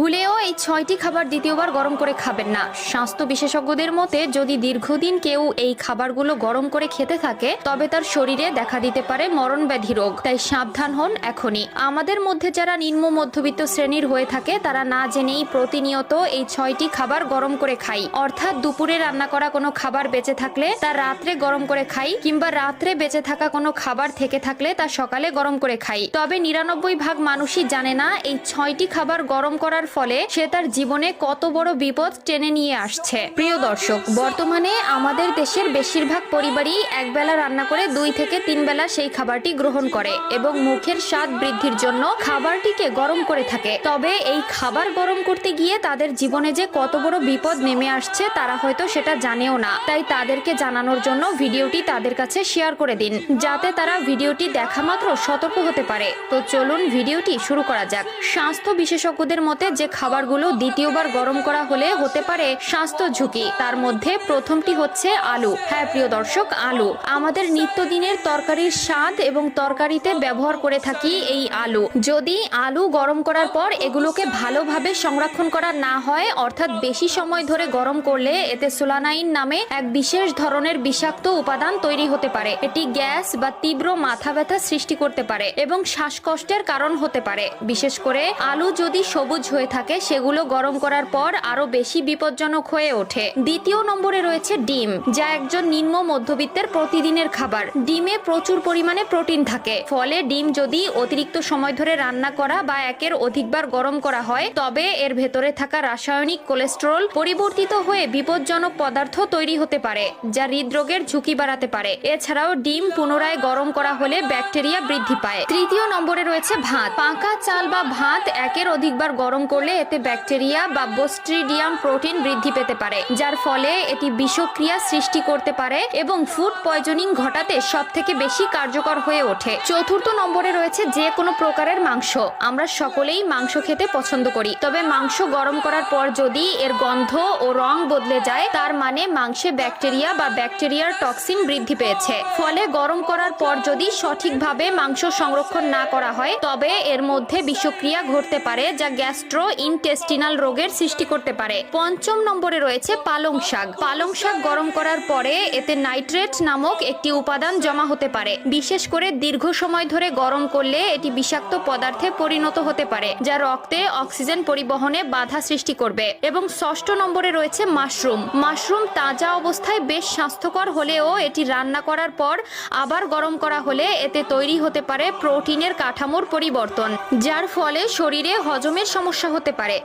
ভুলেও এই 6টি খাবার দ্বিতীয়বার গরম করে খাবেন না। স্বাস্থ্য বিশেষজ্ঞদের মতে যদি দীর্ঘদিন কেউ এই খাবারগুলো গরম করে খেতে থাকে তবে তার শরীরে দেখা দিতে পারে মরণব্যাধি রোগ। তাই সাবধান হন এখনই। আমাদের মধ্যে যারা নিম্ন মধ্যবিত্ত শ্রেণীর হয়ে থাকে তারা না জেনেই প্রতিনিয়ত এই 6টি খাবার গরম করে খাই। অর্থাৎ দুপুরে রান্না করা কোনো খাবার বেঁচে থাকলে তা রাত্রে গরম করে খাই, কিংবা রাত্রে বেঁচে থাকা কোনো খাবার থেকে থাকলে তা সকালে গরম করে খাই। তবে 99% মানুষই জানে না এই 6টি খাবার গরম করার ফলে সে তার জীবনে কত বড় বিপদ টেনে নিয়ে আসছে। প্রিয় দর্শক, বর্তমানে আমাদের দেশের বেশিরভাগ পরিবারই একবেলা রান্না করে 2 থেকে 3 বেলা সেই খাবারটি গ্রহণ করে এবং মুখের স্বাদ বৃদ্ধির জন্য খাবারটিকে গরম করে থাকে। তবে এই খাবার গরম করতে গিয়ে তাদের জীবনে যে কত বড় বিপদ নেমে আসছে তারা হয়তো সেটা জানেও না। তাই তাদেরকে জানানোর জন্য ভিডিওটি তাদের কাছে শেয়ার করে দিন, যাতে তারা ভিডিওটি দেখা মাত্র সতর্ক হতে পারে। তো চলুন ভিডিওটি শুরু করা যাক। স্বাস্থ্য বিশেষজ্ঞদের মতে যে খাবারগুলো দ্বিতীয়বার গরম করা হলে হতে পারে স্বাস্থ্য ঝুঁকি, তার মধ্যে প্রথমটি হচ্ছে আলু। হ্যাঁ প্রিয় দর্শক, আলু আমাদের নিত্যদিনের তরকারির স্বাদ এবং তরকারিতে ব্যবহার করে থাকি এই আলু। যদি আলু গরম করার পর এগুলোকে ভালোভাবে সংরক্ষণ করা না হয়, অর্থাৎ বেশি সময় ধরে গরম করলে এতে সোলানাইন নামে এক বিশেষ ধরনের বিষাক্ত উপাদান তৈরি হতে পারে। এটি গ্যাস বা তীব্র মাথা ব্যথা সৃষ্টি করতে পারে এবং শ্বাসকষ্টের কারণ হতে পারে। বিশেষ করে আলু যদি সবুজ হয়ে থাকে সেগুলো গরম করার পর আরো বেশি বিপজ্জনক হয়ে ওঠে। দ্বিতীয় নম্বরে রয়েছে ডিম, যা একজন নিম্ন মধ্যবিত্তের প্রতিদিনের খাবার। ডিমে প্রচুর পরিমাণে প্রোটিন থাকে, ফলে ডিম যদি অতিরিক্ত সময় ধরে রান্না করা বা একের অধিকবার গরম করা হয় তবে এর ভেতরে থাকা রাসায়নিক কোলেস্টেরল পরিবর্তিত হয়ে বিপজ্জনক পদার্থ তৈরি হতে পারে, যা হৃদরোগের ঝুঁকি বাড়াতে পারে। এছাড়াও ডিম পুনরায় গরম করা হলে ব্যাকটেরিয়া বৃদ্ধি পায়। তৃতীয় নম্বরে রয়েছে ভাত। পাকা চাল বা ভাত একের অধিকবার গরম করলে এতে ব্যাকটেরিয়া বা বোস্ট্রিডিয়াম প্রোটিন বৃদ্ধি পেতে পারে, যার ফলে এটি বিষক্রিয়া সৃষ্টি করতে পারে এবং ফুড পয়জনিং ঘটাতে সবথেকে বেশি কার্যকর হয়ে ওঠে। চতুর্থ নম্বরে রয়েছে যে কোনো প্রকারের মাংস। আমরা সকলেই মাংস খেতে পছন্দ করি, তবে মাংস গরম করার পর যদি এর গন্ধ ও রং বদলে যায় তার মানে মাংসে ব্যাকটেরিয়া বা ব্যাকটেরিয়ার টক্সিন বৃদ্ধি পেয়েছে। ফলে গরম করার পর যদি সঠিকভাবে মাংস সংরক্ষণ না করা হয় তবে এর মধ্যে বিষক্রিয়া ঘটতে পারে, যা গ্যাস্ট্রো ইনটেস্টিনাল রোগের সৃষ্টি করতে পারে। পঞ্চম নম্বরে রয়েছে পালং শাক। পালং শাক গরম করার পরে এতে নাইট্রেট নামক একটি উপাদান জমা হতে পারে। বিশেষ করে দীর্ঘ সময় ধরে গরম করলে এটি বিষাক্ত পদার্থে পরিণত হতে পারে, যা রক্তে অক্সিজেন পরিবহনে বাধা সৃষ্টি করবে। এবং ষষ্ঠ নম্বরে রয়েছে মাশরুম। মাশরুম তাজা অবস্থায় বেশ স্বাস্থ্যকর হলেও এটি রান্না করার পর আবার গরম করা হলে এতে তৈরি হতে পারে প্রোটিনের কাঠামোর পরিবর্তন, যার ফলে শরীরে হজমের সমস্যা হতে পারে।